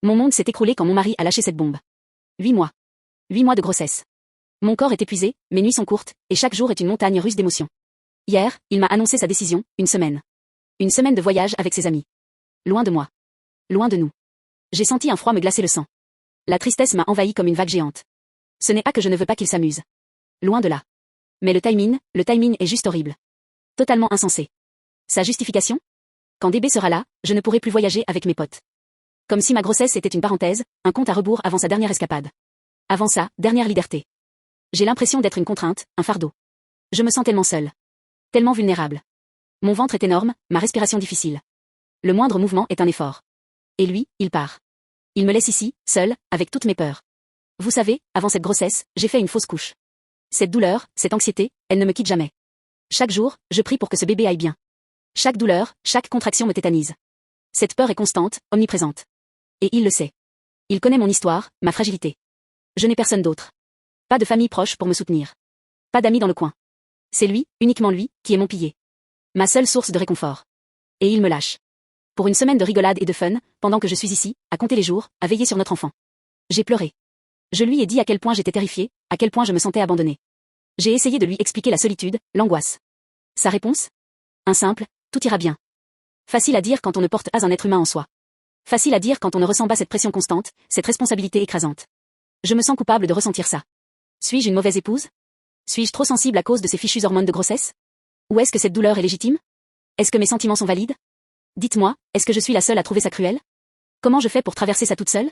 Mon monde s'est écroulé quand mon mari a lâché cette bombe. 8 mois. 8 mois de grossesse. Mon corps est épuisé, mes nuits sont courtes, et chaque jour est une montagne russe d'émotions. Hier, il m'a annoncé sa décision, une semaine. Une semaine de voyage avec ses amis. Loin de moi. Loin de nous. J'ai senti un froid me glacer le sang. La tristesse m'a envahi comme une vague géante. Ce n'est pas que je ne veux pas qu'il s'amuse. Loin de là. Mais le timing est juste horrible. Totalement insensé. Sa justification? Quand DB sera là, je ne pourrai plus voyager avec mes potes. Comme si ma grossesse était une parenthèse, un compte à rebours avant sa dernière escapade. Avant sa dernière liberté. J'ai l'impression d'être une contrainte, un fardeau. Je me sens tellement seule. Tellement vulnérable. Mon ventre est énorme, ma respiration difficile. Le moindre mouvement est un effort. Et lui, il part. Il me laisse ici, seule, avec toutes mes peurs. Vous savez, avant cette grossesse, j'ai fait une fausse couche. Cette douleur, cette anxiété, elle ne me quitte jamais. Chaque jour, je prie pour que ce bébé aille bien. Chaque douleur, chaque contraction me tétanise. Cette peur est constante, omniprésente. Et il le sait. Il connaît mon histoire, ma fragilité. Je n'ai personne d'autre. Pas de famille proche pour me soutenir. Pas d'amis dans le coin. C'est lui, uniquement lui, qui est mon pilier. Ma seule source de réconfort. Et il me lâche. Pour une semaine de rigolade et de fun, pendant que je suis ici, à compter les jours, à veiller sur notre enfant. J'ai pleuré. Je lui ai dit à quel point j'étais terrifiée, à quel point je me sentais abandonnée. J'ai essayé de lui expliquer la solitude, l'angoisse. Sa réponse? Un simple, tout ira bien. Facile à dire quand on ne porte pas un être humain en soi. Facile à dire quand on ne ressent pas cette pression constante, cette responsabilité écrasante. Je me sens coupable de ressentir ça. Suis-je une mauvaise épouse? Suis-je trop sensible à cause de ces fichues hormones de grossesse? Ou est-ce que cette douleur est légitime? Est-ce que mes sentiments sont valides? Dites-moi, est-ce que je suis la seule à trouver ça cruel? Comment je fais pour traverser ça toute seule?